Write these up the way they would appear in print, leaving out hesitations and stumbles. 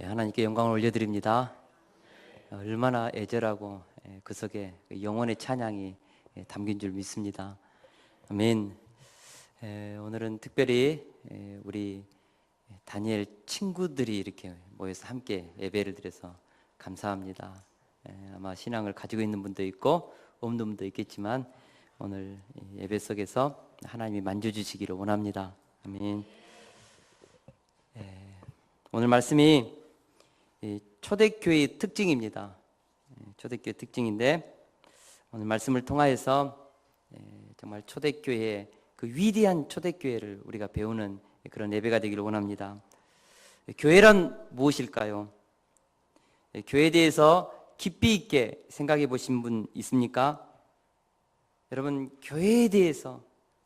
하나님께 영광을 올려드립니다. 얼마나 애절하고 그 속에 영혼의 찬양이 담긴 줄 믿습니다. 아멘. 오늘은 특별히 우리 다니엘 친구들이 이렇게 모여서 함께 예배를 드려서 감사합니다. 아마 신앙을 가지고 있는 분도 있고 없는 분도 있겠지만 오늘 예배 속에서 하나님이 만져주시기를 원합니다. 아멘. 오늘 말씀이 초대교회의 특징입니다. 초대교회 특징인데 오늘 말씀을 통하여서 정말 초대교회의 그 위대한 초대교회를 우리가 배우는 그런 예배가 되기를 원합니다. 교회란 무엇일까요? 교회에 대해서 깊이 있게 생각해 보신 분 있습니까? 여러분, 교회에 대해서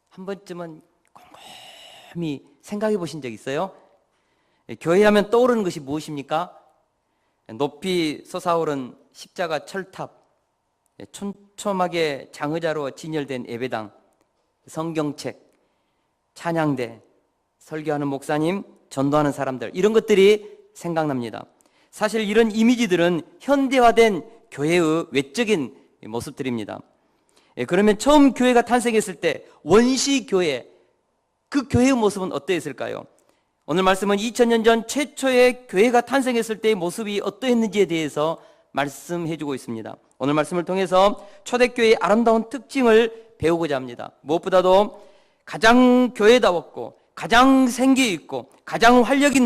한 번쯤은 곰곰이 생각해 보신 적 있어요? 교회 하면 떠오르는 것이 무엇입니까? 높이 솟아오른 십자가 철탑, 촘촘하게 장의자로 진열된 예배당, 성경책, 찬양대, 설교하는 목사님, 전도하는 사람들, 이런 것들이 생각납니다. 사실 이런 이미지들은 현대화된 교회의 외적인 모습들입니다. 그러면 처음 교회가 탄생했을 때 원시교회, 그 교회의 모습은 어떠했을까요? 오늘 말씀은 2000년 전 최초의 교회가 탄생했을 때의 모습이 어떠했는지에 대해서 말씀해 주고 있습니다. 오늘 말씀을 통해서 초대교회의 아름다운 특징을 배우고자 합니다. 무엇보다도 가장 교회다웠고 가장 생기 있고 가장 활력이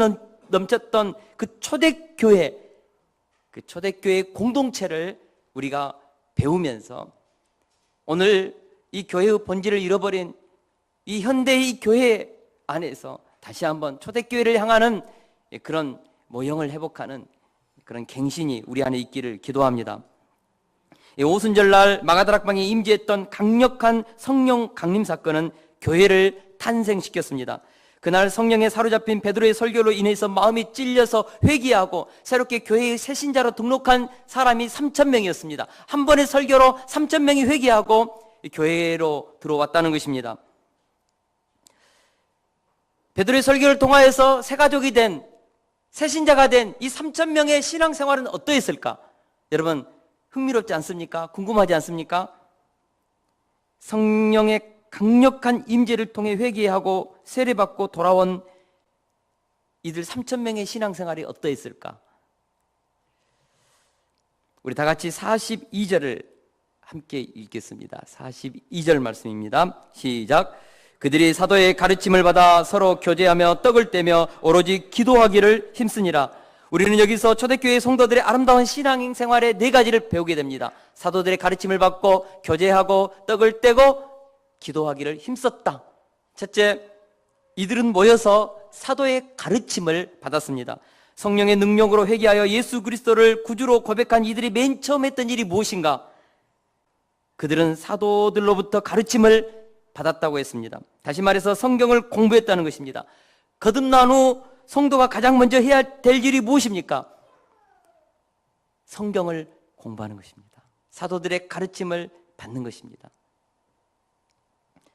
넘쳤던 그 초대교회의 공동체를 우리가 배우면서 오늘 이 교회의 본질을 잃어버린 이 현대의 교회 안에서 다시 한번 초대교회를 향하는 그런 모형을 회복하는 그런 갱신이 우리 안에 있기를 기도합니다. 오순절날 마가다락방에 임재했던 강력한 성령 강림 사건은 교회를 탄생시켰습니다. 그날 성령에 사로잡힌 베드로의 설교로 인해서 마음이 찔려서 회개하고 새롭게 교회의 새신자로 등록한 사람이 3,000명이었습니다. 한 번의 설교로 3,000명이 회개하고 교회로 들어왔다는 것입니다. 베드로의 설교를 통하여서 새가족이 된, 새신자가 된 이 3,000명의 신앙생활은 어떠했을까? 여러분, 흥미롭지 않습니까? 궁금하지 않습니까? 성령의 강력한 임재를 통해 회개하고 세례받고 돌아온 이들 3,000명의 신앙생활이 어떠했을까? 우리 다 같이 42절을 함께 읽겠습니다. 42절 말씀입니다. 시작. 그들이 사도의 가르침을 받아 서로 교제하며 떡을 떼며 오로지 기도하기를 힘쓰니라. 우리는 여기서 초대교회 성도들의 아름다운 신앙생활의 4가지를 배우게 됩니다. 사도들의 가르침을 받고 교제하고 떡을 떼고 기도하기를 힘썼다. 첫째, 이들은 모여서 사도의 가르침을 받았습니다. 성령의 능력으로 회개하여 예수 그리스도를 구주로 고백한 이들이 맨 처음 했던 일이 무엇인가? 그들은 사도들로부터 가르침을 받았다고 했습니다. 다시 말해서 성경을 공부했다는 것입니다. 거듭난 후 성도가 가장 먼저 해야 될 일이 무엇입니까? 성경을 공부하는 것입니다. 사도들의 가르침을 받는 것입니다.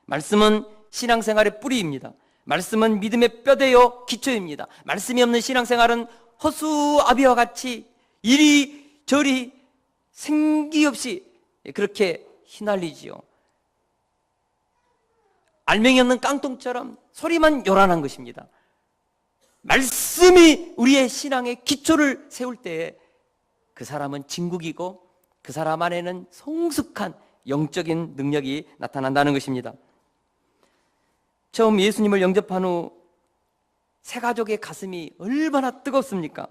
말씀은 신앙생활의 뿌리입니다. 말씀은 믿음의 뼈대요 기초입니다. 말씀이 없는 신앙생활은 허수아비와 같이 이리저리 생기 없이 그렇게 휘날리지요. 알맹이 없는 깡통처럼 소리만 요란한 것입니다. 말씀이 우리의 신앙의 기초를 세울 때에 그 사람은 진국이고 그 사람 안에는 성숙한 영적인 능력이 나타난다는 것입니다. 처음 예수님을 영접한 후 새가족의 가슴이 얼마나 뜨겁습니까?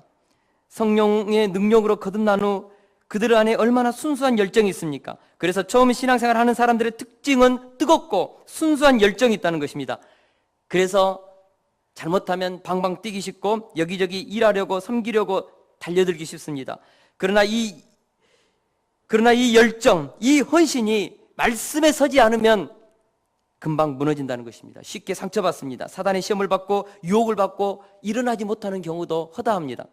성령의 능력으로 거듭난 후 그들 안에 얼마나 순수한 열정이 있습니까? 그래서 처음 신앙생활 하는 사람들의 특징은 뜨겁고 순수한 열정이 있다는 것입니다. 그래서 잘못하면 방방 뛰기 쉽고 여기저기 일하려고 섬기려고 달려들기 쉽습니다. 그러나 이 열정, 이 헌신이 말씀에 서지 않으면 금방 무너진다는 것입니다. 쉽게 상처받습니다. 사단의 시험을 받고 유혹을 받고 일어나지 못하는 경우도 허다합니다.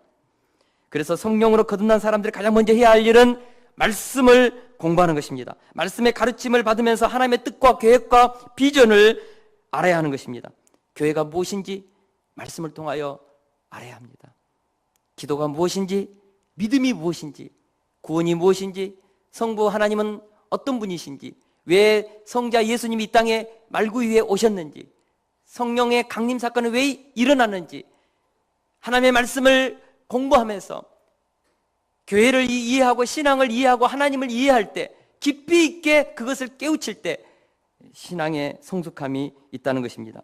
그래서 성령으로 거듭난 사람들이 가장 먼저 해야 할 일은 말씀을 공부하는 것입니다. 말씀의 가르침을 받으면서 하나님의 뜻과 계획과 비전을 알아야 하는 것입니다. 교회가 무엇인지 말씀을 통하여 알아야 합니다. 기도가 무엇인지, 믿음이 무엇인지, 구원이 무엇인지, 성부 하나님은 어떤 분이신지, 왜 성자 예수님이 이 땅에 말구 위에 오셨는지, 성령의 강림 사건은 왜 일어났는지, 하나님의 말씀을 공부하면서 교회를 이해하고 신앙을 이해하고 하나님을 이해할 때, 깊이 있게 그것을 깨우칠 때 신앙의 성숙함이 있다는 것입니다.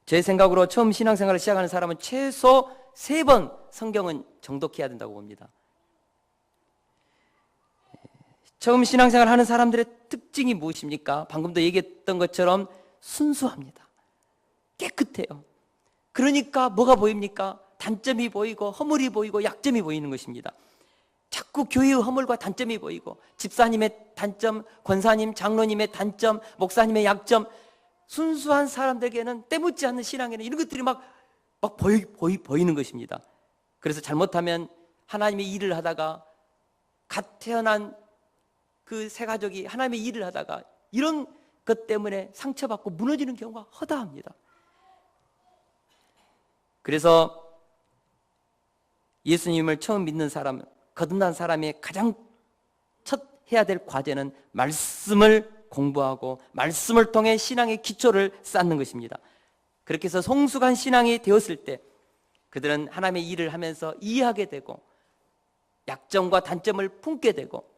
제 생각으로 처음 신앙생활을 시작하는 사람은 최소 3번 성경은 정독해야 된다고 봅니다. 처음 신앙생활을 하는 사람들의 특징이 무엇입니까? 방금도 얘기했던 것처럼 순수합니다. 깨끗해요. 그러니까 뭐가 보입니까? 단점이 보이고 허물이 보이고 약점이 보이는 것입니다. 자꾸 교회의 허물과 단점이 보이고, 집사님의 단점, 권사님, 장로님의 단점, 목사님의 약점, 순수한 사람들에게는, 때묻지 않는 신앙에는 이런 것들이 막 보이는 것입니다. 그래서 잘못하면 하나님의 일을 하다가, 갓 태어난 그 새 가족이 하나님의 일을 하다가 이런 것 때문에 상처받고 무너지는 경우가 허다합니다. 그래서 예수님을 처음 믿는 사람, 거듭난 사람의 가장 첫 해야 될 과제는 말씀을 공부하고 말씀을 통해 신앙의 기초를 쌓는 것입니다. 그렇게 해서 성숙한 신앙이 되었을 때 그들은 하나님의 일을 하면서 이해하게 되고, 약점과 단점을 품게 되고,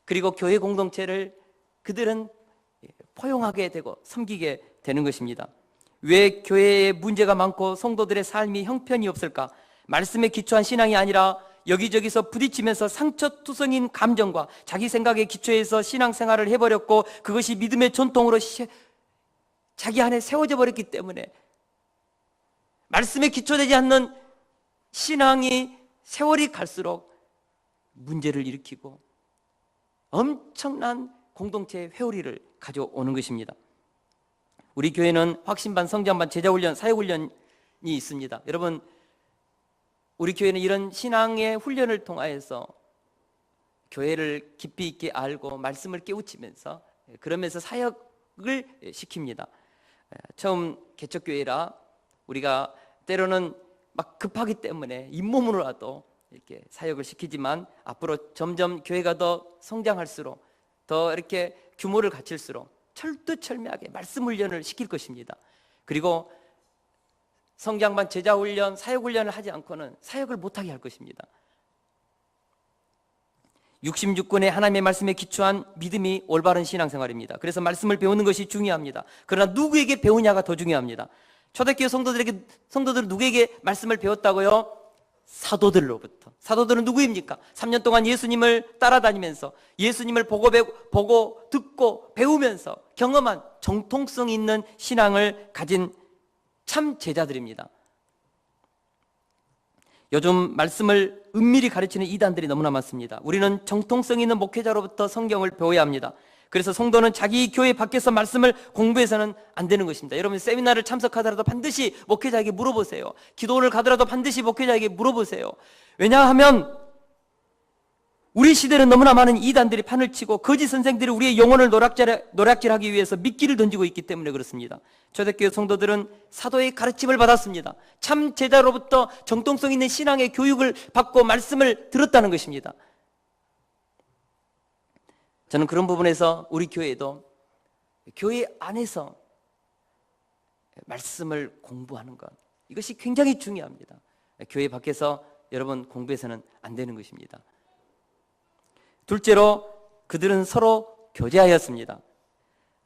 그리고 교회 공동체를 그들은 포용하게 되고 섬기게 되는 것입니다. 왜 교회에 문제가 많고 성도들의 삶이 형편이 없을까? 말씀에 기초한 신앙이 아니라 여기저기서 부딪히면서 상처투성인 감정과 자기 생각에 기초해서 신앙생활을 해버렸고, 그것이 믿음의 전통으로 자기 안에 세워져 버렸기 때문에 말씀에 기초되지 않는 신앙이 세월이 갈수록 문제를 일으키고 엄청난 공동체의 회오리를 가져오는 것입니다. 우리 교회는 확신반, 성장반, 제자훈련, 사역훈련이 있습니다. 여러분, 우리 교회는 이런 신앙의 훈련을 통하여서 교회를 깊이 있게 알고 말씀을 깨우치면서, 그러면서 사역을 시킵니다. 처음 개척교회라 우리가 때로는 막 급하기 때문에 잇몸으로라도 이렇게 사역을 시키지만, 앞으로 점점 교회가 더 성장할수록, 더 이렇게 규모를 갖출수록 철두철미하게 말씀 훈련을 시킬 것입니다. 그리고 성장반, 제자훈련, 사역훈련을 하지 않고는 사역을 못하게 할 것입니다. 66권의 하나님의 말씀에 기초한 믿음이 올바른 신앙생활입니다. 그래서 말씀을 배우는 것이 중요합니다. 그러나 누구에게 배우냐가 더 중요합니다. 초대교회 성도들은 누구에게 말씀을 배웠다고요? 사도들로부터. 사도들은 누구입니까? 3년 동안 예수님을 따라다니면서 예수님을 보고 듣고 배우면서 경험한 정통성 있는 신앙을 가진 참 제자들입니다. 요즘 말씀을 은밀히 가르치는 이단들이 너무나 많습니다. 우리는 정통성 있는 목회자로부터 성경을 배워야 합니다. 그래서 성도는 자기 교회 밖에서 말씀을 공부해서는 안 되는 것입니다. 여러분, 세미나를 참석하더라도 반드시 목회자에게 물어보세요. 기도원을 가더라도 반드시 목회자에게 물어보세요. 왜냐하면 우리 시대는 너무나 많은 이단들이 판을 치고 거짓 선생들이 우리의 영혼을 노략질하기 위해서 미끼를 던지고 있기 때문에 그렇습니다. 초대교회 성도들은 사도의 가르침을 받았습니다. 참 제자로부터 정통성 있는 신앙의 교육을 받고 말씀을 들었다는 것입니다. 저는 그런 부분에서 우리 교회도 교회 안에서 말씀을 공부하는 것, 이것이 굉장히 중요합니다. 교회 밖에서 여러분 공부해서는 안 되는 것입니다. 둘째로 그들은 서로 교제하였습니다.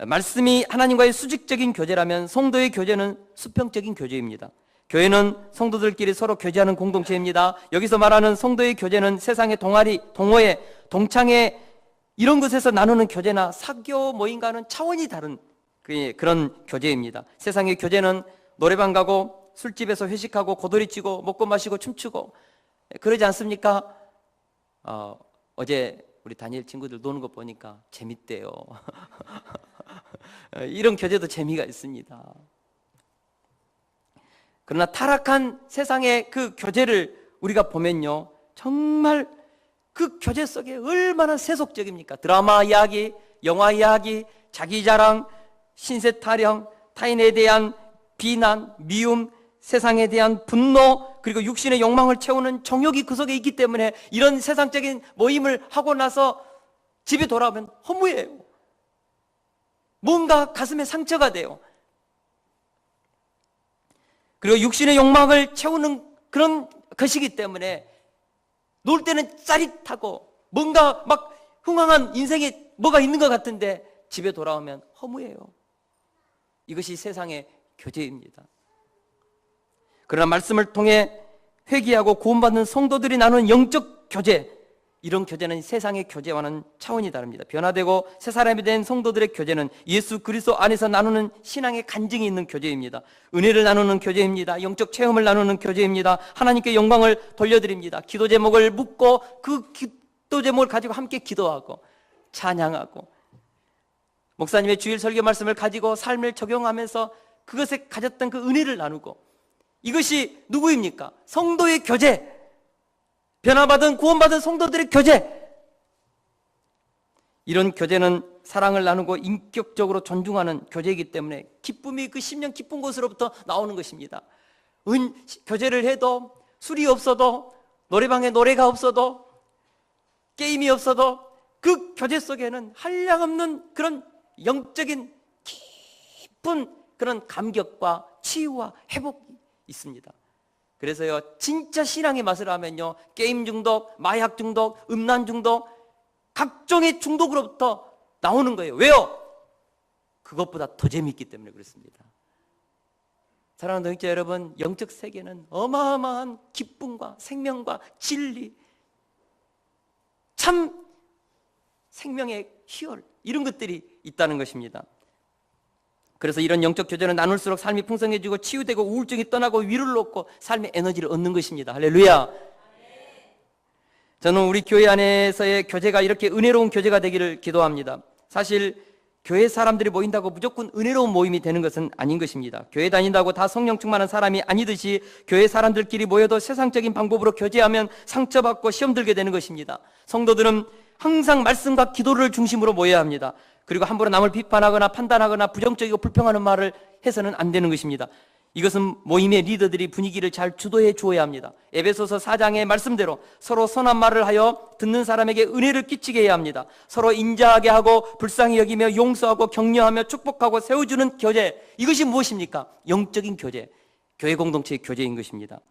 말씀이 하나님과의 수직적인 교제라면 성도의 교제는 수평적인 교제입니다. 교회는 성도들끼리 서로 교제하는 공동체입니다. 여기서 말하는 성도의 교제는 세상의 동아리, 동호회, 동창회 이런 것에서 나누는 교제나 사교 모임과는 차원이 다른 그런 교제입니다. 세상의 교제는 노래방 가고 술집에서 회식하고 고도리 치고 먹고 마시고 춤추고 그러지 않습니까? 어제 우리 다니엘 친구들 노는 거 보니까 재밌대요. 이런 교제도 재미가 있습니다. 그러나 타락한 세상의 그 교제를 우리가 보면요, 정말 그 교제 속에 얼마나 세속적입니까? 드라마 이야기, 영화 이야기, 자기 자랑, 신세 타령, 타인에 대한 비난, 미움, 세상에 대한 분노, 그리고 육신의 욕망을 채우는 정욕이 그 속에 있기 때문에 이런 세상적인 모임을 하고 나서 집에 돌아오면 허무해요. 뭔가 가슴에 상처가 돼요. 그리고 육신의 욕망을 채우는 그런 것이기 때문에 놀 때는 짜릿하고 뭔가 막 흥황한 인생에 뭐가 있는 것 같은데 집에 돌아오면 허무해요. 이것이 세상의 교제입니다. 그러나 말씀을 통해 회개하고 구원받는 성도들이 나누는 영적 교제, 이런 교제는 세상의 교제와는 차원이 다릅니다. 변화되고 새 사람이 된 성도들의 교제는 예수 그리스도 안에서 나누는 신앙의 간증이 있는 교제입니다. 은혜를 나누는 교제입니다. 영적 체험을 나누는 교제입니다. 하나님께 영광을 돌려드립니다. 기도 제목을 묻고 그 기도 제목을 가지고 함께 기도하고 찬양하고, 목사님의 주일 설교 말씀을 가지고 삶을 적용하면서 그것에 가졌던 그 은혜를 나누고, 이것이 누구입니까? 성도의 교제, 변화받은 구원받은 성도들의 교제. 이런 교제는 사랑을 나누고 인격적으로 존중하는 교제이기 때문에 기쁨이 그 심령 깊은 곳으로부터 나오는 것입니다. 교제를 해도 술이 없어도, 노래방에 노래가 없어도, 게임이 없어도 그 교제 속에는 한량없는 그런 영적인 깊은 그런 감격과 치유와 회복이 있습니다. 그래서요, 진짜 신앙의 맛을 하면요, 게임 중독, 마약 중독, 음란 중독, 각종의 중독으로부터 나오는 거예요. 왜요? 그것보다 더 재미있기 때문에 그렇습니다. 사랑하는 동역자 여러분, 영적 세계는 어마어마한 기쁨과 생명과 진리, 참 생명의 희열, 이런 것들이 있다는 것입니다. 그래서 이런 영적 교제는 나눌수록 삶이 풍성해지고 치유되고 우울증이 떠나고 위로를 얻고 삶의 에너지를 얻는 것입니다. 할렐루야. 저는 우리 교회 안에서의 교제가 이렇게 은혜로운 교제가 되기를 기도합니다. 사실 교회 사람들이 모인다고 무조건 은혜로운 모임이 되는 것은 아닌 것입니다. 교회 다닌다고 다 성령 충만한 사람이 아니듯이 교회 사람들끼리 모여도 세상적인 방법으로 교제하면 상처받고 시험 들게 되는 것입니다. 성도들은 항상 말씀과 기도를 중심으로 모여야 합니다. 그리고 함부로 남을 비판하거나 판단하거나 부정적이고 불평하는 말을 해서는 안 되는 것입니다. 이것은 모임의 리더들이 분위기를 잘 주도해 주어야 합니다. 에베소서 4장의 말씀대로 서로 선한 말을 하여 듣는 사람에게 은혜를 끼치게 해야 합니다. 서로 인자하게 하고 불쌍히 여기며 용서하고 격려하며 축복하고 세워주는 교제, 이것이 무엇입니까? 영적인 교제, 교회 공동체의 교제인 것입니다.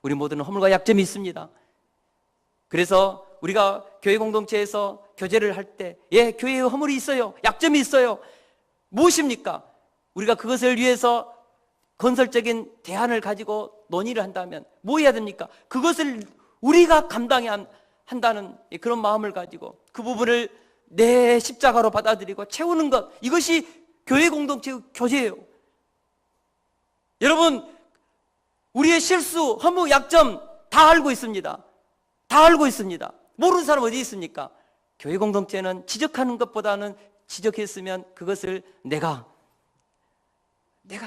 우리 모두는 허물과 약점이 있습니다. 그래서 우리가 교회 공동체에서 교제를 할 때, 교회에 허물이 있어요, 약점이 있어요. 무엇입니까? 우리가 그것을 위해서 건설적인 대안을 가지고 논의를 한다면 뭐 해야 됩니까? 그것을 우리가 감당해야 한다는 그런 마음을 가지고 그 부분을 내 십자가로 받아들이고 채우는 것, 이것이 교회 공동체의 교제예요. 여러분, 우리의 실수, 허물, 약점 다 알고 있습니다. 다 알고 있습니다. 모르는 사람 어디 있습니까? 교회 공동체는 지적하는 것보다는 지적했으면 그것을 내가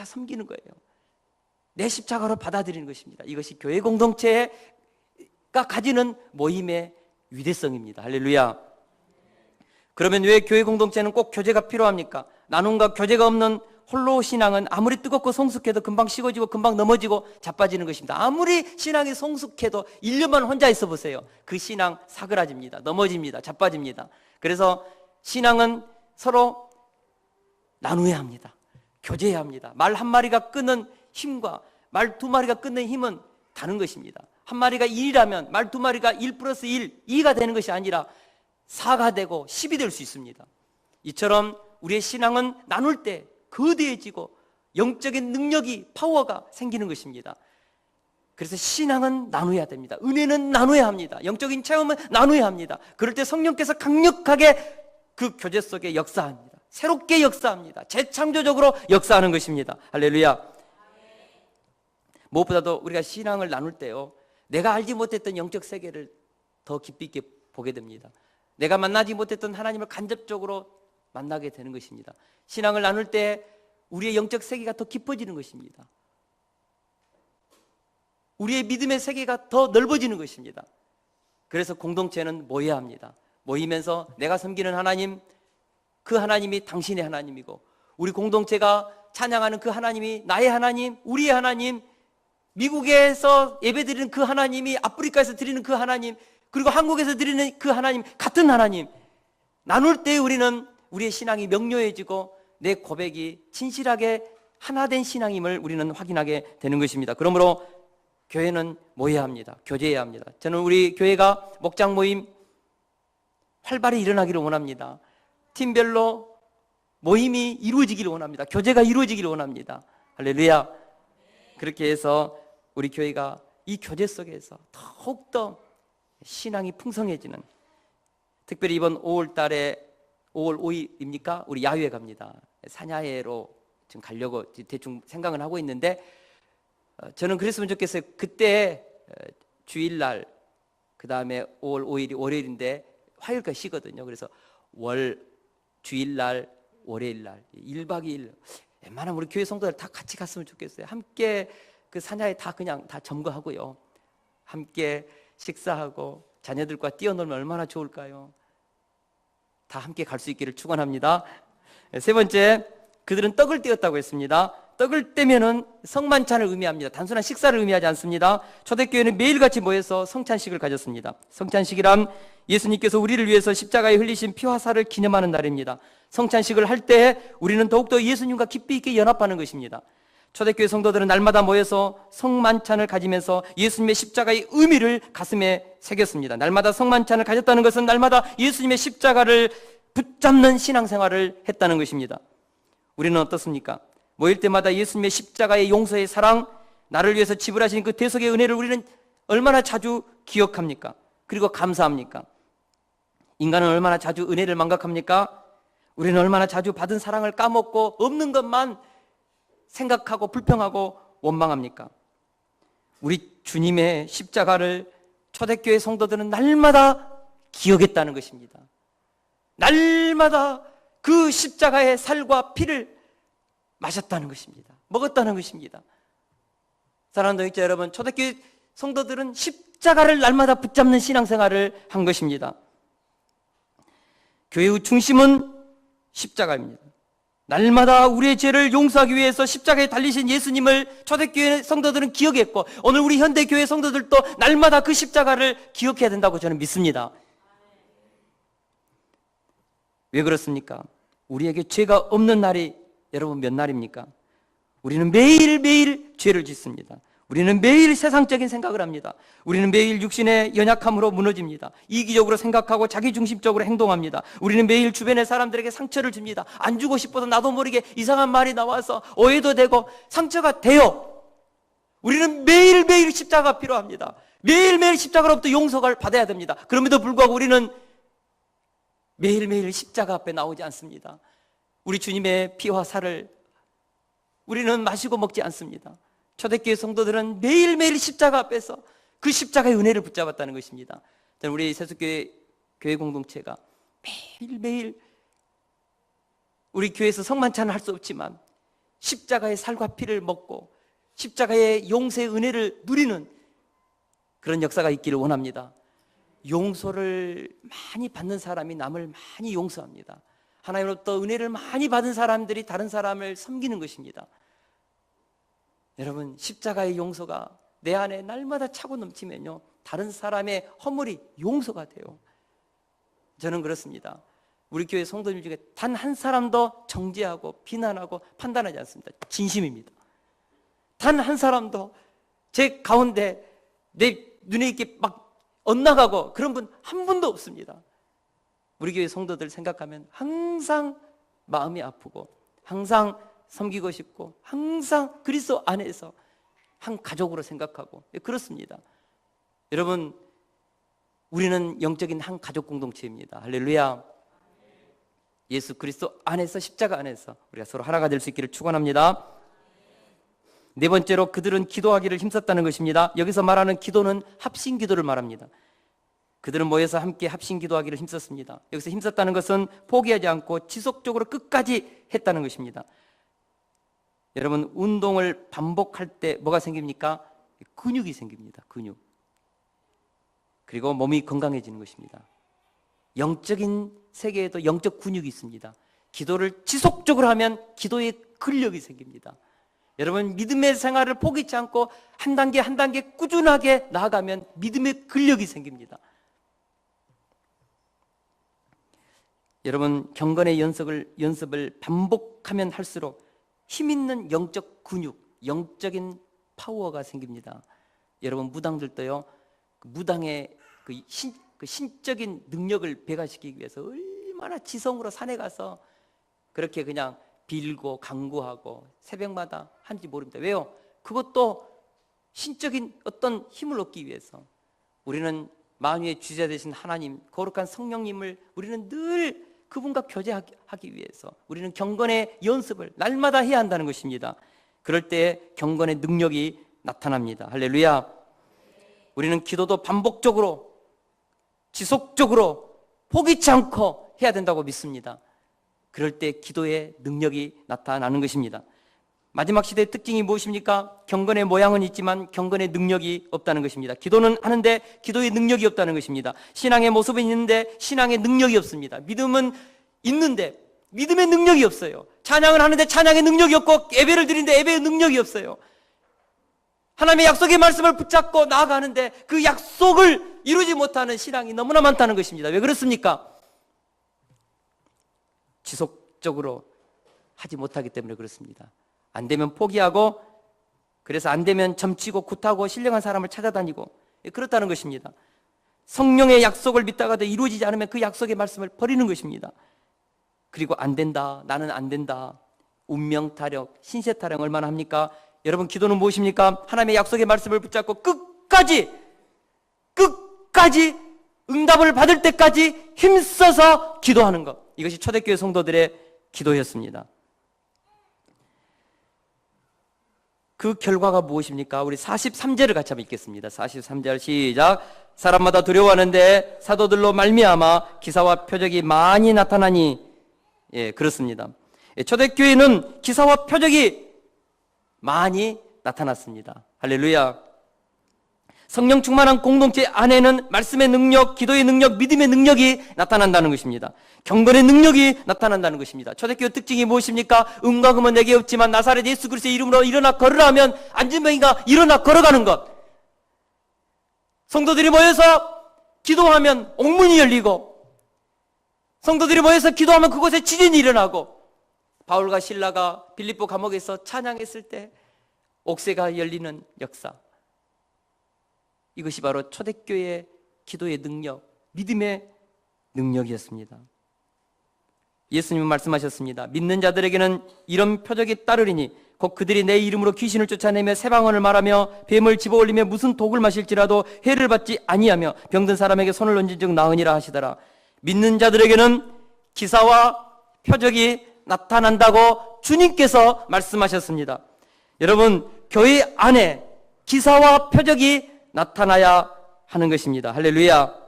섬기는 거예요. 내 십자가로 받아들이는 것입니다. 이것이 교회 공동체가 가지는 모임의 위대성입니다. 할렐루야. 그러면 왜 교회 공동체는 꼭 교제가 필요합니까? 나눔과 교제가 없는 홀로 신앙은 아무리 뜨겁고 성숙해도 금방 식어지고 금방 넘어지고 자빠지는 것입니다. 아무리 신앙이 성숙해도 1년만 혼자 있어 보세요. 그 신앙 사그라집니다. 넘어집니다. 자빠집니다. 그래서 신앙은 서로 나누어야 합니다. 교제해야 합니다. 말 한 마리가 끊는 힘과 말 두 마리가 끊는 힘은 다른 것입니다. 한 마리가 1이라면 말 두 마리가 1 플러스 1, 2가 되는 것이 아니라 4가 되고 10이 될 수 있습니다. 이처럼 우리의 신앙은 나눌 때 거대해지고 영적인 능력이, 파워가 생기는 것입니다. 그래서 신앙은 나눠야 됩니다. 은혜는 나눠야 합니다. 영적인 체험은 나눠야 합니다. 그럴 때 성령께서 강력하게 그 교제 속에 역사합니다. 새롭게 역사합니다. 재창조적으로 역사하는 것입니다. 할렐루야. 무엇보다도 우리가 신앙을 나눌 때요, 내가 알지 못했던 영적 세계를 더 깊이 있게 보게 됩니다. 내가 만나지 못했던 하나님을 간접적으로 만나게 되는 것입니다. 신앙을 나눌 때 우리의 영적 세계가 더 깊어지는 것입니다. 우리의 믿음의 세계가 더 넓어지는 것입니다. 그래서 공동체는 모여야 합니다. 모이면서 내가 섬기는 하나님, 그 하나님이 당신의 하나님이고, 우리 공동체가 찬양하는 그 하나님이 나의 하나님, 우리의 하나님, 미국에서 예배드리는 그 하나님이 아프리카에서 드리는 그 하나님, 그리고 한국에서 드리는 그 하나님, 같은 하나님 나눌 때 우리는 우리의 신앙이 명료해지고 내 고백이 진실하게 하나된 신앙임을 우리는 확인하게 되는 것입니다. 그러므로 교회는 모여야 합니다. 교제해야 합니다. 저는 우리 교회가 목장 모임 활발히 일어나기를 원합니다. 팀별로 모임이 이루어지기를 원합니다. 교제가 이루어지기를 원합니다. 할렐루야. 그렇게 해서 우리 교회가 이 교제 속에서 더욱더 신앙이 풍성해지는, 특별히 이번 5월 달에 5월 5일입니까? 우리 야유회 갑니다. 산야회로 지금 가려고 대충 생각은 하고 있는데, 저는 그랬으면 좋겠어요. 그때 주일날, 그 다음에 5월 5일이 월요일인데 화요일까지 쉬거든요. 그래서 주일날, 월요일날 1박 2일 웬만하면 우리 교회 성도들 다 같이 갔으면 좋겠어요. 함께 그 산야에 다 그냥 다 점거하고요, 함께 식사하고 자녀들과 뛰어놀면 얼마나 좋을까요? 다 함께 갈 수 있기를 축원합니다. 세 번째, 그들은 떡을 떼었다고 했습니다. 떡을 떼면은 성만찬을 의미합니다. 단순한 식사를 의미하지 않습니다. 초대교회는 매일같이 모여서 성찬식을 가졌습니다. 성찬식이란 예수님께서 우리를 위해서 십자가에 흘리신 피와 살을 기념하는 날입니다. 성찬식을 할 때 우리는 더욱더 예수님과 깊이 있게 연합하는 것입니다. 초대교회 성도들은 날마다 모여서 성만찬을 가지면서 예수님의 십자가의 의미를 가슴에 새겼습니다. 날마다 성만찬을 가졌다는 것은 날마다 예수님의 십자가를 붙잡는 신앙생활을 했다는 것입니다. 우리는 어떻습니까? 모일 때마다 예수님의 십자가의 용서의 사랑, 나를 위해서 지불하신 그 대속의 은혜를 우리는 얼마나 자주 기억합니까? 그리고 감사합니까? 인간은 얼마나 자주 은혜를 망각합니까? 우리는 얼마나 자주 받은 사랑을 까먹고 없는 것만 생각하고 불평하고 원망합니까? 우리 주님의 십자가를 초대교회 성도들은 날마다 기억했다는 것입니다. 날마다 그 십자가의 살과 피를 마셨다는 것입니다. 먹었다는 것입니다. 사랑하는 동역자 여러분, 초대교회 성도들은 십자가를 날마다 붙잡는 신앙생활을 한 것입니다. 교회의 중심은 십자가입니다. 날마다 우리의 죄를 용서하기 위해서 십자가에 달리신 예수님을 초대교회 성도들은 기억했고, 오늘 우리 현대교회 성도들도 날마다 그 십자가를 기억해야 된다고 저는 믿습니다. 왜 그렇습니까? 우리에게 죄가 없는 날이 여러분 몇 날입니까? 우리는 매일매일 죄를 짓습니다. 우리는 매일 세상적인 생각을 합니다. 우리는 매일 육신의 연약함으로 무너집니다. 이기적으로 생각하고 자기중심적으로 행동합니다. 우리는 매일 주변의 사람들에게 상처를 줍니다. 안 주고 싶어도 나도 모르게 이상한 말이 나와서 오해도 되고 상처가 돼요. 우리는 매일매일 십자가가 필요합니다. 매일매일 십자가로부터 용서를 받아야 됩니다. 그럼에도 불구하고 우리는 매일매일 십자가 앞에 나오지 않습니다. 우리 주님의 피와 살을 우리는 마시고 먹지 않습니다. 초대교회 성도들은 매일매일 십자가 앞에서 그 십자가의 은혜를 붙잡았다는 것입니다. 저는 우리 세속교회 교회 공동체가 매일매일 우리 교회에서 성만찬을 할 수 없지만 십자가의 살과 피를 먹고 십자가의 용서의 은혜를 누리는 그런 역사가 있기를 원합니다. 용서를 많이 받는 사람이 남을 많이 용서합니다. 하나님으로부터 은혜를 많이 받은 사람들이 다른 사람을 섬기는 것입니다. 여러분, 십자가의 용서가 내 안에 날마다 차고 넘치면요, 다른 사람의 허물이 용서가 돼요. 저는 그렇습니다. 우리 교회 성도님 중에 단 한 사람도 정죄하고 비난하고 판단하지 않습니다. 진심입니다. 단 한 사람도 제 가운데 내 눈에 이렇게 막 엇나가고 그런 분 한 분도 없습니다. 우리 교회 성도들 생각하면 항상 마음이 아프고 항상 섬기고 싶고 항상 그리스도 안에서 한 가족으로 생각하고 그렇습니다. 여러분, 우리는 영적인 한 가족 공동체입니다. 할렐루야. 예수 그리스도 안에서, 십자가 안에서 우리가 서로 하나가 될 수 있기를 축원합니다. 네 번째로, 그들은 기도하기를 힘썼다는 것입니다. 여기서 말하는 기도는 합심 기도를 말합니다. 그들은 모여서 함께 합심 기도하기를 힘썼습니다. 여기서 힘썼다는 것은 포기하지 않고 지속적으로 끝까지 했다는 것입니다. 여러분, 운동을 반복할 때 뭐가 생깁니까? 근육이 생깁니다. 근육. 그리고 몸이 건강해지는 것입니다. 영적인 세계에도 영적 근육이 있습니다. 기도를 지속적으로 하면 기도의 근력이 생깁니다. 여러분, 믿음의 생활을 포기치 않고 한 단계 한 단계 꾸준하게 나아가면 믿음의 근력이 생깁니다. 여러분, 경건의 연습을 반복하면 할수록 힘 있는 영적 근육, 영적인 파워가 생깁니다. 여러분, 무당들도요, 무당의 신적인 능력을 배가시키기 위해서 얼마나 지성으로 산에 가서 그렇게 그냥 빌고 간구하고 새벽마다 하는지 모릅니다. 왜요? 그것도 신적인 어떤 힘을 얻기 위해서. 우리는 만유의 주자 되신 하나님, 거룩한 성령님을 우리는 늘 그분과 교제하기 위해서 우리는 경건의 연습을 날마다 해야 한다는 것입니다. 그럴 때 경건의 능력이 나타납니다. 할렐루야. 우리는 기도도 반복적으로 지속적으로 포기치 않고 해야 된다고 믿습니다. 그럴 때 기도의 능력이 나타나는 것입니다. 마지막 시대의 특징이 무엇입니까? 경건의 모양은 있지만 경건의 능력이 없다는 것입니다. 기도는 하는데 기도의 능력이 없다는 것입니다. 신앙의 모습은 있는데 신앙의 능력이 없습니다. 믿음은 있는데 믿음의 능력이 없어요. 찬양을 하는데 찬양의 능력이 없고 예배를 드리는데 예배의 능력이 없어요. 하나님의 약속의 말씀을 붙잡고 나아가는데 그 약속을 이루지 못하는 신앙이 너무나 많다는 것입니다. 왜 그렇습니까? 지속적으로 하지 못하기 때문에 그렇습니다. 안 되면 포기하고, 그래서 안 되면 점치고 굿하고 신령한 사람을 찾아다니고 그렇다는 것입니다. 성령의 약속을 믿다가도 이루어지지 않으면 그 약속의 말씀을 버리는 것입니다. 그리고 안 된다, 나는 안 된다, 운명 타령, 신세 타령 얼마나 합니까? 여러분, 기도는 무엇입니까? 하나님의 약속의 말씀을 붙잡고 끝까지 응답을 받을 때까지 힘써서 기도하는 것. 이것이 초대교회 성도들의 기도였습니다. 그 결과가 무엇입니까? 우리 43절을 같이 한번 읽겠습니다. 43절 시작. 사람마다 두려워하는데 사도들로 말미암아 기사와 표적이 많이 나타나니. 예, 그렇습니다. 초대교회는 기사와 표적이 많이 나타났습니다. 할렐루야. 성령 충만한 공동체 안에는 말씀의 능력, 기도의 능력, 믿음의 능력이 나타난다는 것입니다. 경건의 능력이 나타난다는 것입니다. 초대교회 특징이 무엇입니까? 음과 금은 내게 없지만 나사렛 예수 그리스도의 이름으로 일어나 걸으라 하면 앉은 병이가 일어나 걸어가는 것. 성도들이 모여서 기도하면 옥문이 열리고, 성도들이 모여서 기도하면 그곳에 지진이 일어나고, 바울과 실라가 빌립보 감옥에서 찬양했을 때 옥새가 열리는 역사. 이것이 바로 초대교회의 기도의 능력, 믿음의 능력이었습니다. 예수님은 말씀하셨습니다. 믿는 자들에게는 이런 표적이 따르리니 곧 그들이 내 이름으로 귀신을 쫓아내며 새 방언을 말하며 뱀을 집어올리며 무슨 독을 마실지라도 해를 받지 아니하며 병든 사람에게 손을 얹은 즉 나으니라 하시더라. 믿는 자들에게는 기사와 표적이 나타난다고 주님께서 말씀하셨습니다. 여러분, 교회 안에 기사와 표적이 나타나야 하는 것입니다. 할렐루야.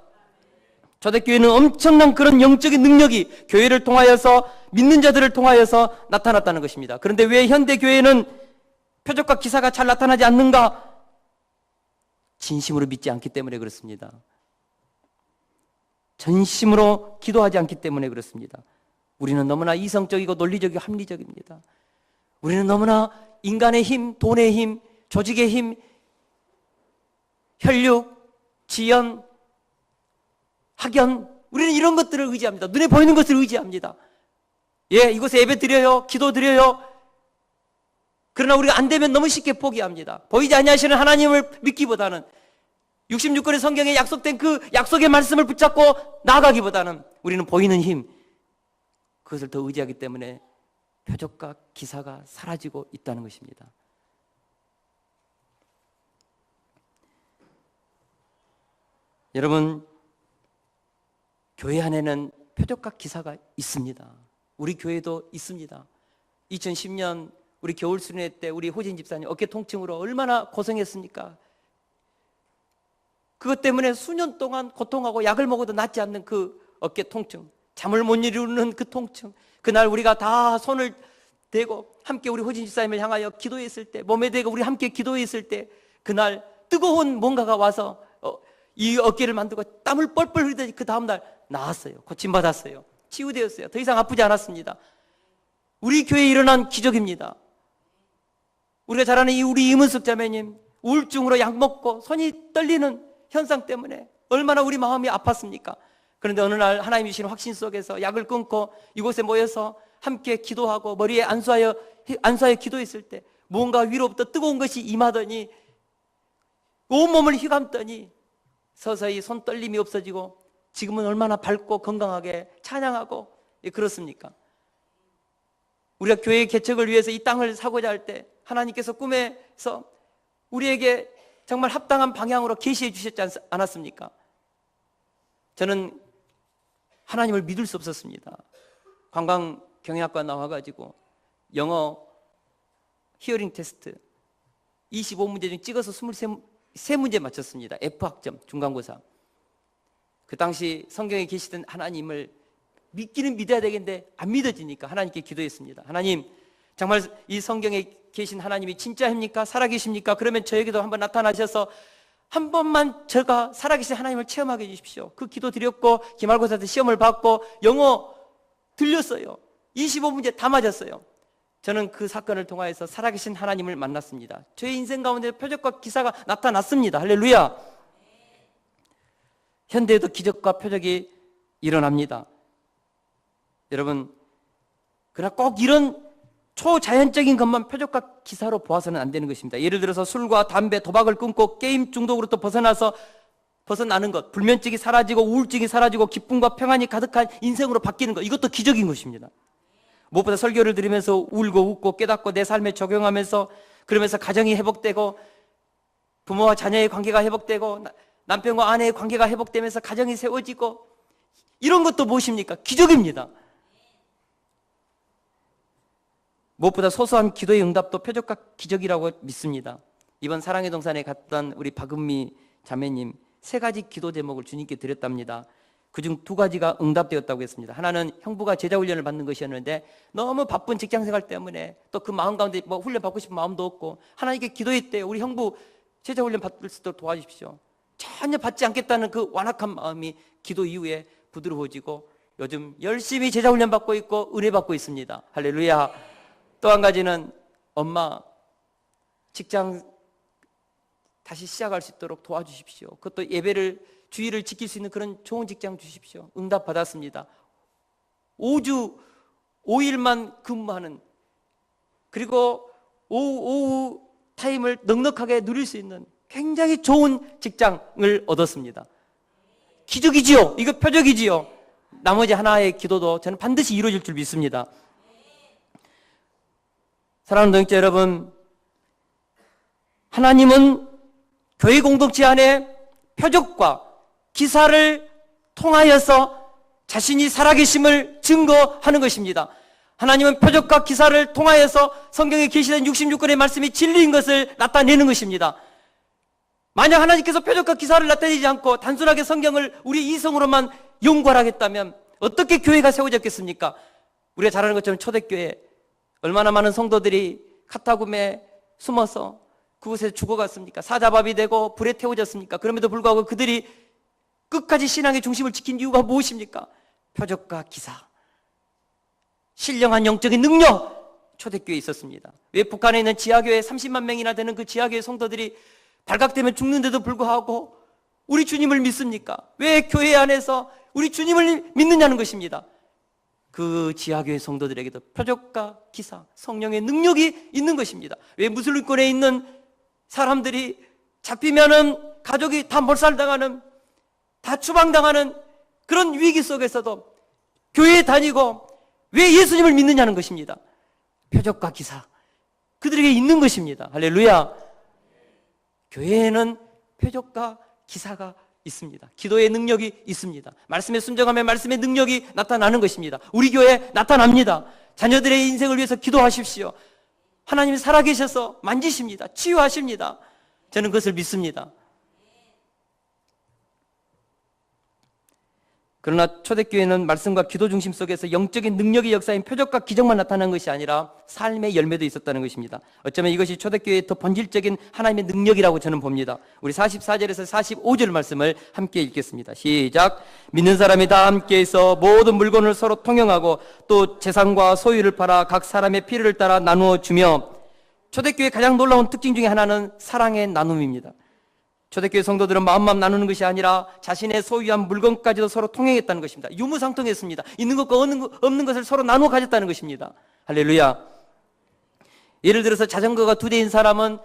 초대교회는 엄청난 그런 영적인 능력이 교회를 통하여서, 믿는 자들을 통하여서 나타났다는 것입니다. 그런데 왜 현대교회는 표적과 기사가 잘 나타나지 않는가? 진심으로 믿지 않기 때문에 그렇습니다. 전심으로 기도하지 않기 때문에 그렇습니다. 우리는 너무나 이성적이고 논리적이고 합리적입니다. 우리는 너무나 인간의 힘, 돈의 힘, 조직의 힘, 혈육, 지연, 학연, 우리는 이런 것들을 의지합니다. 눈에 보이는 것을 의지합니다. 예, 이곳에 예배 드려요, 기도 드려요. 그러나 우리가 안 되면 너무 쉽게 포기합니다. 보이지 아니하시는 하나님을 믿기보다는 66권의 성경에 약속된 그 약속의 말씀을 붙잡고 나아가기보다는 우리는 보이는 힘, 그것을 더 의지하기 때문에 표적과 기사가 사라지고 있다는 것입니다. 여러분, 교회 안에는 표적과 기사가 있습니다. 우리 교회도 있습니다. 2010년 우리 겨울 수련회 때 우리 호진 집사님 어깨 통증으로 얼마나 고생했습니까? 그것 때문에 수년 동안 고통하고 약을 먹어도 낫지 않는 그 어깨 통증, 잠을 못 이루는 그 통증, 그날 우리가 다 손을 대고 함께 우리 호진 집사님을 향하여 기도했을 때, 몸에 대고 우리 함께 기도했을 때, 그날 뜨거운 뭔가가 와서 이 어깨를 만들고 땀을 뻘뻘 흘리더니 그 다음날 나았어요. 고침받았어요. 치유되었어요. 더 이상 아프지 않았습니다. 우리 교회에 일어난 기적입니다. 우리가 잘 아는 우리 이문숙 자매님, 우울증으로 약 먹고 손이 떨리는 현상 때문에 얼마나 우리 마음이 아팠습니까? 그런데 어느 날 하나님이 주신 확신 속에서 약을 끊고 이곳에 모여서 함께 기도하고 머리에 안수하여 기도했을 때 무언가 위로부터 뜨거운 것이 임하더니 온몸을 휘감더니 서서히 손 떨림이 없어지고 지금은 얼마나 밝고 건강하게 찬양하고 그렇습니까? 우리가 교회 개척을 위해서 이 땅을 사고자 할 때 하나님께서 꿈에서 우리에게 정말 합당한 방향으로 계시해 주셨지 않았습니까? 저는 하나님을 믿을 수 없었습니다. 관광경영학과 나와가지고 영어 히어링 테스트 25문제 중 찍어서 23문제 맞췄습니다. F학점 중간고사. 그 당시 성경에 계시던 하나님을 믿기는 믿어야 되겠는데 안 믿어지니까 하나님께 기도했습니다. 하나님, 정말 이 성경에 계신 하나님이 진짜입니까? 살아계십니까? 그러면 저에게도 한번 나타나셔서 한 번만 제가 살아계신 하나님을 체험하게 해주십시오. 그 기도 드렸고 기말고사 때 시험을 받고 영어 들렸어요. 25문제 다 맞았어요. 저는 그 사건을 통하여서 살아계신 하나님을 만났습니다. 저의 인생 가운데 표적과 기사가 나타났습니다. 할렐루야. 현대에도 기적과 표적이 일어납니다. 여러분, 그러나 꼭 이런 초자연적인 것만 표적과 기사로 보아서는 안 되는 것입니다. 예를 들어서 술과 담배, 도박을 끊고 게임 중독으로부터 벗어나는 것, 불면증이 사라지고 우울증이 사라지고 기쁨과 평안이 가득한 인생으로 바뀌는 것, 이것도 기적인 것입니다. 무엇보다 설교를 들으면서 울고 웃고 깨닫고 내 삶에 적용하면서 그러면서 가정이 회복되고 부모와 자녀의 관계가 회복되고 남편과 아내의 관계가 회복되면서 가정이 세워지고 이런 것도 무엇입니까? 기적입니다. 무엇보다 소소한 기도의 응답도 표적과 기적이라고 믿습니다. 이번 사랑의 동산에 갔던 우리 박은미 자매님 3가지 기도 제목을 주님께 드렸답니다. 그중 2가지가 응답되었다고 했습니다. 하나는 형부가 제자훈련을 받는 것이었는데 너무 바쁜 직장생활 때문에 또 그 마음 가운데 뭐 훈련 받고 싶은 마음도 없고 하나님께 기도했대요. 우리 형부 제자훈련 받을 수 있도록 도와주십시오. 전혀 받지 않겠다는 그 완악한 마음이 기도 이후에 부드러워지고 요즘 열심히 제자훈련 받고 있고 은혜 받고 있습니다. 할렐루야. 또 한 가지는 엄마 직장 다시 시작할 수 있도록 도와주십시오. 그것도 예배를 주의를 지킬 수 있는 그런 좋은 직장 주십시오. 응답 받았습니다. 5주 5일만 근무하는, 그리고 오후 타임을 넉넉하게 누릴 수 있는 굉장히 좋은 직장을 얻었습니다. 기적이지요. 이거 표적이지요. 나머지 하나의 기도도 저는 반드시 이루어질 줄 믿습니다. 사랑하는 동역자 여러분, 하나님은 교회 공동체 안에 표적과 기사를 통하여서 자신이 살아계심을 증거하는 것입니다. 하나님은 표적과 기사를 통하여서 성경에 계시된 66권의 말씀이 진리인 것을 나타내는 것입니다. 만약 하나님께서 표적과 기사를 나타내지 않고 단순하게 성경을 우리 이성으로만 연구하겠다면 어떻게 교회가 세워졌겠습니까? 우리가 잘 아는 것처럼 초대교회 얼마나 많은 성도들이 카타굼에 숨어서 그곳에 죽어갔습니까? 사자밥이 되고 불에 태워졌습니까? 그럼에도 불구하고 그들이 끝까지 신앙의 중심을 지킨 이유가 무엇입니까? 표적과 기사, 신령한 영적인 능력, 초대교회에 있었습니다. 왜 북한에 있는 지하교회 30만 명이나 되는 그 지하교회 성도들이 발각되면 죽는데도 불구하고 우리 주님을 믿습니까? 왜 교회 안에서 우리 주님을 믿느냐는 것입니다. 그 지하교회 성도들에게도 표적과 기사, 성령의 능력이 있는 것입니다. 왜 무슬림권에 있는 사람들이 잡히면은 가족이 다 몰살당하는, 다 추방당하는 그런 위기 속에서도 교회에 다니고 왜 예수님을 믿느냐는 것입니다. 표적과 기사, 그들에게 있는 것입니다. 할렐루야. 교회에는 표적과 기사가 있습니다. 기도의 능력이 있습니다. 말씀에 순종하면 말씀의 능력이 나타나는 것입니다. 우리 교회에 나타납니다. 자녀들의 인생을 위해서 기도하십시오. 하나님이 살아계셔서 만지십니다. 치유하십니다. 저는 그것을 믿습니다. 그러나 초대교회는 말씀과 기도 중심 속에서 영적인 능력의 역사인 표적과 기적만 나타나는 것이 아니라 삶의 열매도 있었다는 것입니다. 어쩌면 이것이 초대교회의 더 본질적인 하나님의 능력이라고 저는 봅니다. 우리 44절에서 45절 말씀을 함께 읽겠습니다. 시작. 믿는 사람이 다 함께해서 모든 물건을 서로 통용하고 또 재산과 소유를 팔아 각 사람의 필요를 따라 나누어 주며 초대교회의 가장 놀라운 특징 중에 하나는 사랑의 나눔입니다. 초대교회 성도들은 마음만 나누는 것이 아니라 자신의 소유한 물건까지도 서로 통행했다는 것입니다. 유무상통했습니다. 있는 것과 없는 것을 서로 나누어 가졌다는 것입니다. 할렐루야. 예를 들어서 자전거가 2대인 사람은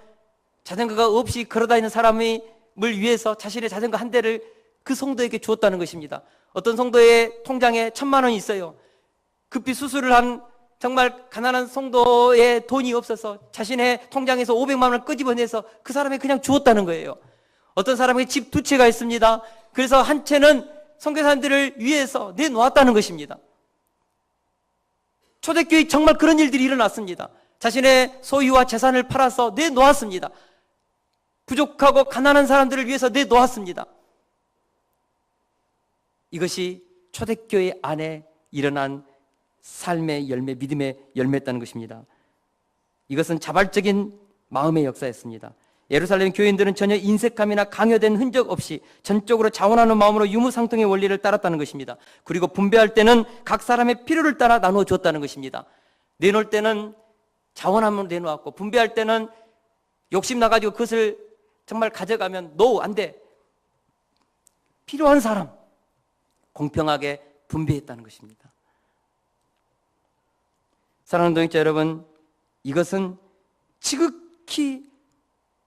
자전거가 없이 걸어다니는 사람을 위해서 자신의 자전거 한 대를 그 성도에게 주었다는 것입니다. 어떤 성도의 통장에 1,000만 원이 있어요. 급히 수술을 한 정말 가난한 성도의 돈이 없어서 자신의 통장에서 500만 원을 끄집어내서 그 사람에게 그냥 주었다는 거예요. 어떤 사람에게 집 2채가 있습니다. 그래서 한 채는 선교사님들을 위해서 내놓았다는 것입니다. 초대교회 정말 그런 일들이 일어났습니다. 자신의 소유와 재산을 팔아서 내놓았습니다. 부족하고 가난한 사람들을 위해서 내놓았습니다. 이것이 초대교회 안에 일어난 삶의 열매, 믿음의 열매였다는 것입니다. 이것은 자발적인 마음의 역사였습니다. 예루살렘 교인들은 전혀 인색함이나 강요된 흔적 없이 전적으로 자원하는 마음으로 유무상통의 원리를 따랐다는 것입니다. 그리고 분배할 때는 각 사람의 필요를 따라 나누어 주었다는 것입니다. 내놓을 때는 자원함으로 내놓았고, 분배할 때는 욕심 나가지고 그것을 정말 가져가면 노, 안 돼. 필요한 사람 공평하게 분배했다는 것입니다. 사랑하는 동역자 여러분, 이것은 지극히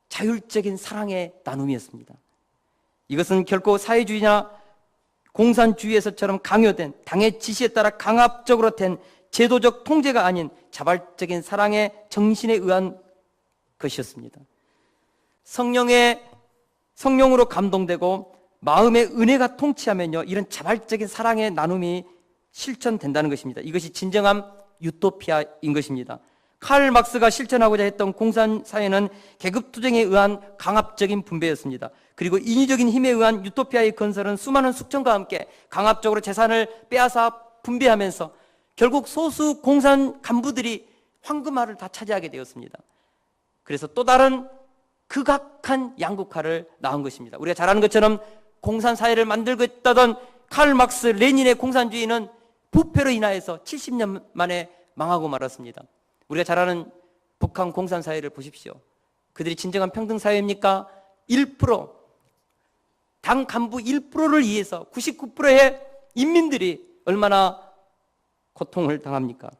자율적인 사랑의 나눔이었습니다. 이것은 결코 사회주의나 공산주의에서처럼 강요된 당의 지시에 따라 강압적으로 된 제도적 통제가 아닌 자발적인 사랑의 정신에 의한 것이었습니다. 성령으로 감동되고 마음의 은혜가 통치하면요, 이런 자발적인 사랑의 나눔이 실천된다는 것입니다. 이것이 진정한 유토피아인 것입니다. 칼 막스가 실천하고자 했던 공산사회는 계급투쟁에 의한 강압적인 분배였습니다. 그리고 인위적인 힘에 의한 유토피아의 건설은 수많은 숙청과 함께 강압적으로 재산을 빼앗아 분배하면서 결국 소수 공산 간부들이 황금알을 다 차지하게 되었습니다. 그래서 또 다른 극악한 양극화를 낳은 것입니다. 우리가 잘 아는 것처럼 공산사회를 만들고 있다던 칼 막스, 레닌의 공산주의는 부패로 인하여서 70년 만에 망하고 말았습니다. 우리가 잘 아는 북한 공산사회를 보십시오. 그들이 진정한 평등사회입니까? 1%, 당 간부 1%를 위해서 99%의 인민들이 얼마나 고통을 당합니까?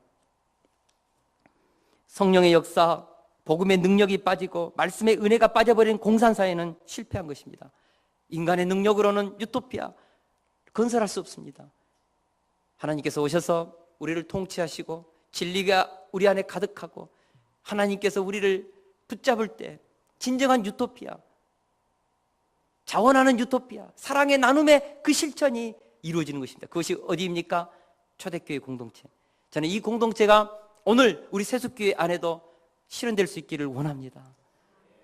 성령의 역사, 복음의 능력이 빠지고 말씀의 은혜가 빠져버린 공산사회는 실패한 것입니다. 인간의 능력으로는 유토피아 건설할 수 없습니다. 하나님께서 오셔서 우리를 통치하시고 진리가 우리 안에 가득하고 하나님께서 우리를 붙잡을 때 진정한 유토피아, 자원하는 유토피아, 사랑의 나눔의 그 실천이 이루어지는 것입니다. 그것이 어디입니까? 초대교회 공동체. 저는 이 공동체가 오늘 우리 세숫교회 안에도 실현될 수 있기를 원합니다.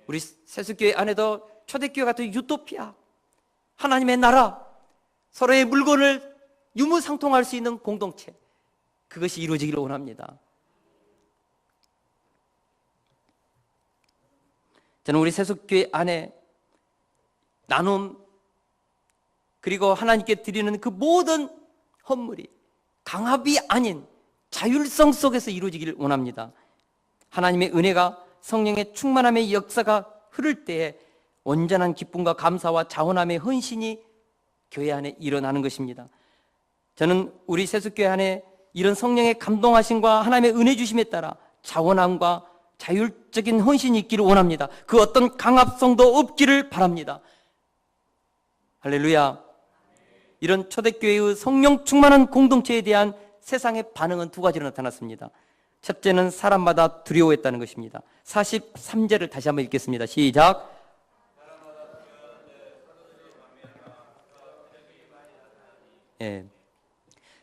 우리 세숫교회 안에도 초대교회 같은 유토피아, 하나님의 나라, 서로의 물건을 유무상통할 수 있는 공동체, 그것이 이루어지기를 원합니다. 저는 우리 세숫교회 안에 나눔, 그리고 하나님께 드리는 그 모든 헌물이 강압이 아닌 자율성 속에서 이루어지기를 원합니다. 하나님의 은혜가 성령의 충만함의 역사가 흐를 때에 온전한 기쁨과 감사와 자원함의 헌신이 교회 안에 일어나는 것입니다. 저는 우리 세숫교회 안에 이런 성령의 감동하심과 하나님의 은혜 주심에 따라 자원함과 자율적인 헌신이 있기를 원합니다. 그 어떤 강압성도 없기를 바랍니다. 할렐루야. 이런 초대교회의 성령 충만한 공동체에 대한 세상의 반응은 두 가지로 나타났습니다. 첫째는 사람마다 두려워했다는 것입니다. 43절을 다시 한번 읽겠습니다. 시작.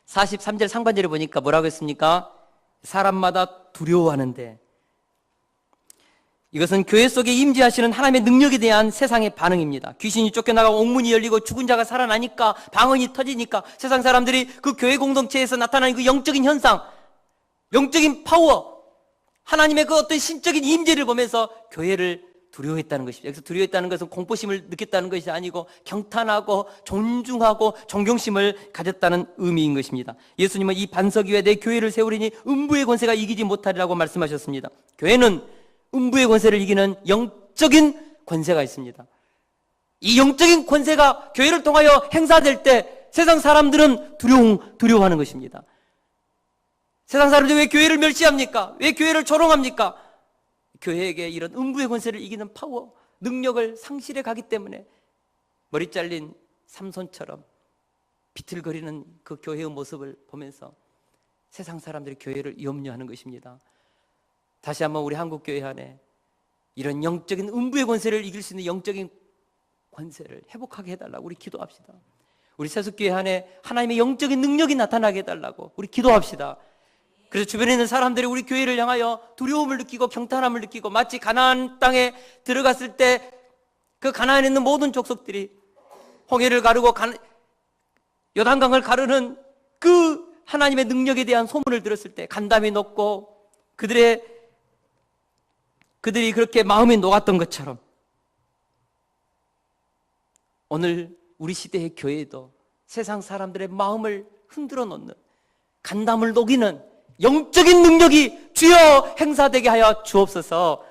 43절 상반절에 보니까 뭐라고 했습니까? 사람마다 두려워하는데, 이것은 교회 속에 임재하시는 하나님의 능력에 대한 세상의 반응입니다. 귀신이 쫓겨나가고 옥문이 열리고 죽은 자가 살아나니까, 방언이 터지니까 세상 사람들이 그 교회 공동체에서 나타나는 그 영적인 현상, 영적인 파워, 하나님의 그 어떤 신적인 임재를 보면서 교회를 두려워했다는 것입니다. 여기서 두려워했다는 것은 공포심을 느꼈다는 것이 아니고 경탄하고 존중하고 존경심을 가졌다는 의미인 것입니다. 예수님은 이 반석 위에 내 교회를 세우리니 음부의 권세가 이기지 못하리라고 말씀하셨습니다. 교회는 음부의 권세를 이기는 영적인 권세가 있습니다. 이 영적인 권세가 교회를 통하여 행사될 때 세상 사람들은 두려워하는 것입니다. 세상 사람들이 왜 교회를 멸시합니까? 왜 교회를 조롱합니까? 교회에게 이런 음부의 권세를 이기는 파워, 능력을 상실해 가기 때문에 머리 잘린 삼손처럼 비틀거리는 그 교회의 모습을 보면서 세상 사람들이 교회를 염려하는 것입니다. 다시 한번 우리 한국교회 안에 이런 영적인 음부의 권세를 이길 수 있는 영적인 권세를 회복하게 해달라고 우리 기도합시다. 우리 세속교회 안에 하나님의 영적인 능력이 나타나게 해달라고 우리 기도합시다. 그래서 주변에 있는 사람들이 우리 교회를 향하여 두려움을 느끼고 경탄함을 느끼고 마치 가나안 땅에 들어갔을 때 그 가나안에 있는 모든 족속들이 홍해를 가르고 요단강을 가르는 그 하나님의 능력에 대한 소문을 들었을 때 간담이 높고 그들이 그렇게 마음이 녹았던 것처럼 오늘 우리 시대의 교회에도 세상 사람들의 마음을 흔들어 놓는 간담을 녹이는 영적인 능력이 주여 행사되게 하여 주옵소서.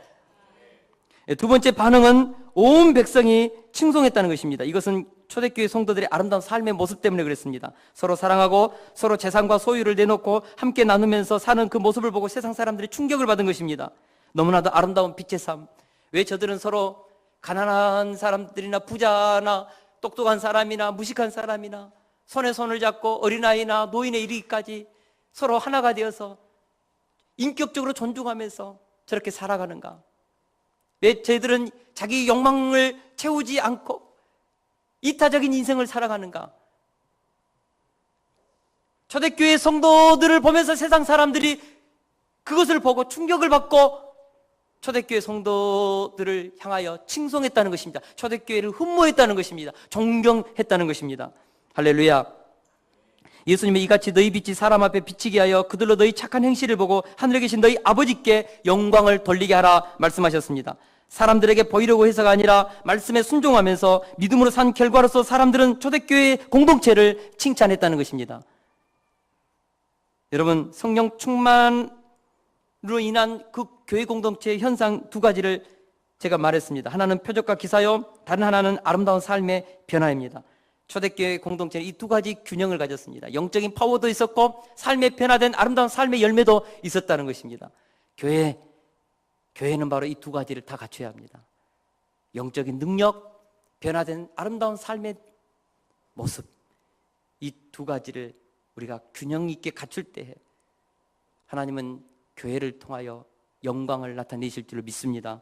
두 번째 반응은 온 백성이 칭송했다는 것입니다. 이것은 초대교회 성도들의 아름다운 삶의 모습 때문에 그랬습니다. 서로 사랑하고 서로 재산과 소유를 내놓고 함께 나누면서 사는 그 모습을 보고 세상 사람들이 충격을 받은 것입니다. 너무나도 아름다운 빛의 삶. 왜 저들은 서로 가난한 사람들이나 부자나 똑똑한 사람이나 무식한 사람이나 손에 손을 잡고 어린아이나 노인에 이르기까지 서로 하나가 되어서 인격적으로 존중하면서 저렇게 살아가는가? 왜 저희들은 자기 욕망을 채우지 않고 이타적인 인생을 살아가는가? 초대교회 성도들을 보면서 세상 사람들이 그것을 보고 충격을 받고 초대교회 성도들을 향하여 칭송했다는 것입니다. 초대교회를 흠모했다는 것입니다. 존경했다는 것입니다. 할렐루야. 예수님이 이같이 너희 빛이 사람 앞에 비치게 하여 그들로 너희 착한 행실을 보고 하늘에 계신 너희 아버지께 영광을 돌리게 하라 말씀하셨습니다. 사람들에게 보이려고 해서가 아니라 말씀에 순종하면서 믿음으로 산 결과로서 사람들은 초대교회의 공동체를 칭찬했다는 것입니다. 여러분, 성령 충만으로 인한 그 교회 공동체의 현상 두 가지를 제가 말했습니다. 하나는 표적과 기사요, 다른 하나는 아름다운 삶의 변화입니다. 초대교회 공동체는 이 두 가지 균형을 가졌습니다. 영적인 파워도 있었고 삶의 변화된 아름다운 삶의 열매도 있었다는 것입니다. 교회는 바로 이 두 가지를 다 갖춰야 합니다. 영적인 능력, 변화된 아름다운 삶의 모습, 이 두 가지를 우리가 균형 있게 갖출 때 하나님은 교회를 통하여 영광을 나타내실 줄로 믿습니다.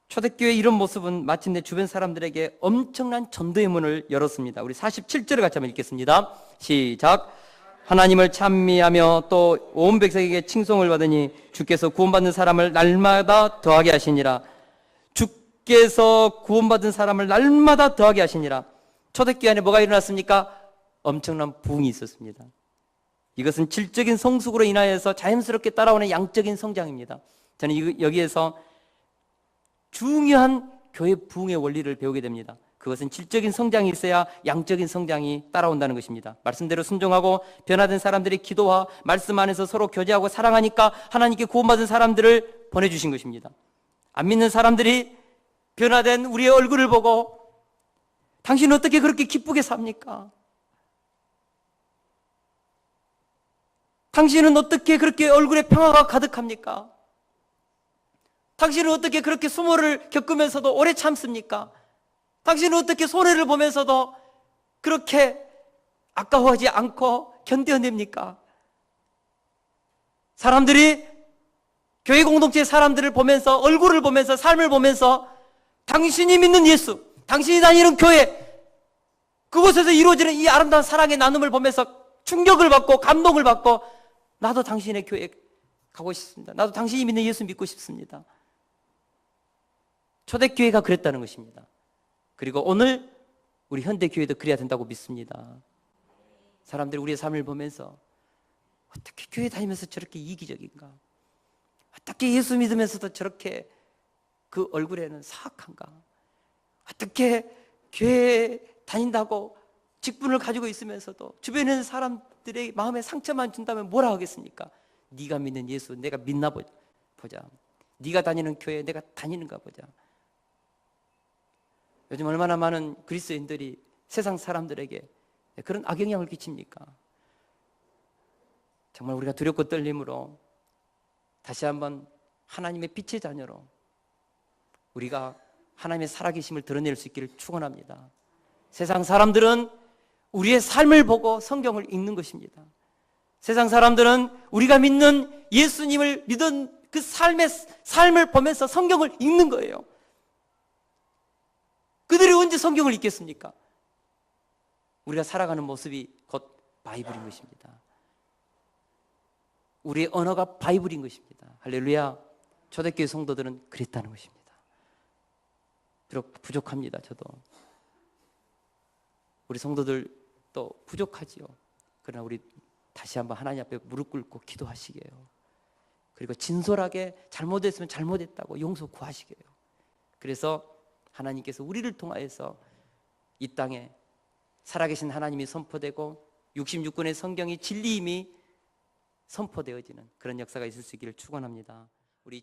초대교회의 이런 모습은 마침내 주변 사람들에게 엄청난 전도의 문을 열었습니다. 우리 47절을 같이 한번 읽겠습니다. 시작. 하나님을 찬미하며 또 온 백성에게 칭송을 받으니 주께서 구원받는 사람을 날마다 더하게 하시니라. 주께서 구원받은 사람을 날마다 더하게 하시니라. 초대교회 안에 뭐가 일어났습니까? 엄청난 부흥이 있었습니다. 이것은 질적인 성숙으로 인하여서 자연스럽게 따라오는 양적인 성장입니다. 저는 여기에서 중요한 교회 부흥의 원리를 배우게 됩니다. 그것은 질적인 성장이 있어야 양적인 성장이 따라온다는 것입니다. 말씀대로 순종하고 변화된 사람들이 기도와 말씀 안에서 서로 교제하고 사랑하니까 하나님께 구원받은 사람들을 보내주신 것입니다. 안 믿는 사람들이 변화된 우리의 얼굴을 보고 당신은 어떻게 그렇게 기쁘게 삽니까? 당신은 어떻게 그렇게 얼굴에 평화가 가득합니까? 당신은 어떻게 그렇게 수모를 겪으면서도 오래 참습니까? 당신은 어떻게 손해를 보면서도 그렇게 아까워하지 않고 견뎌냅니까? 사람들이 교회 공동체 사람들을 보면서 얼굴을 보면서 삶을 보면서 당신이 믿는 예수, 당신이 다니는 교회, 그곳에서 이루어지는 이 아름다운 사랑의 나눔을 보면서 충격을 받고 감동을 받고 나도 당신의 교회에 가고 싶습니다. 나도 당신이 믿는 예수 믿고 싶습니다. 초대교회가 그랬다는 것입니다. 그리고 오늘 우리 현대교회도 그래야 된다고 믿습니다. 사람들이 우리의 삶을 보면서 어떻게 교회 다니면서 저렇게 이기적인가? 어떻게 예수 믿으면서도 저렇게 그 얼굴에는 사악한가? 어떻게 교회 다닌다고 직분을 가지고 있으면서도 주변에 있는 사람들의 마음에 상처만 준다면 뭐라 하겠습니까? 네가 믿는 예수 내가 믿나 보자. 보자. 네가 다니는 교회 내가 다니는가 보자. 요즘 얼마나 많은 그리스도인들이 세상 사람들에게 그런 악영향을 끼칩니까? 정말 우리가 두렵고 떨림으로 다시 한번 하나님의 빛의 자녀로 우리가 하나님의 살아계심을 드러낼 수 있기를 축원합니다. 세상 사람들은 우리의 삶을 보고 성경을 읽는 것입니다. 세상 사람들은 우리가 믿는 예수님을 믿은 그 삶을 보면서 성경을 읽는 거예요. 그들이 언제 성경을 읽겠습니까? 우리가 살아가는 모습이 곧 바이블인 것입니다. 우리의 언어가 바이블인 것입니다. 할렐루야. 초대교회 성도들은 그랬다는 것입니다. 비록 부족합니다. 저도 우리 성도들도 부족하지요. 그러나 우리 다시 한번 하나님 앞에 무릎 꿇고 기도하시게요. 그리고 진솔하게 잘못했으면 잘못했다고 용서 구하시게요. 그래서 하나님께서 우리를 통하여서 이 땅에 살아계신 하나님이 선포되고 66권의 성경이 진리임이 선포되어지는 그런 역사가 있을 수 있기를 축원합니다. 우리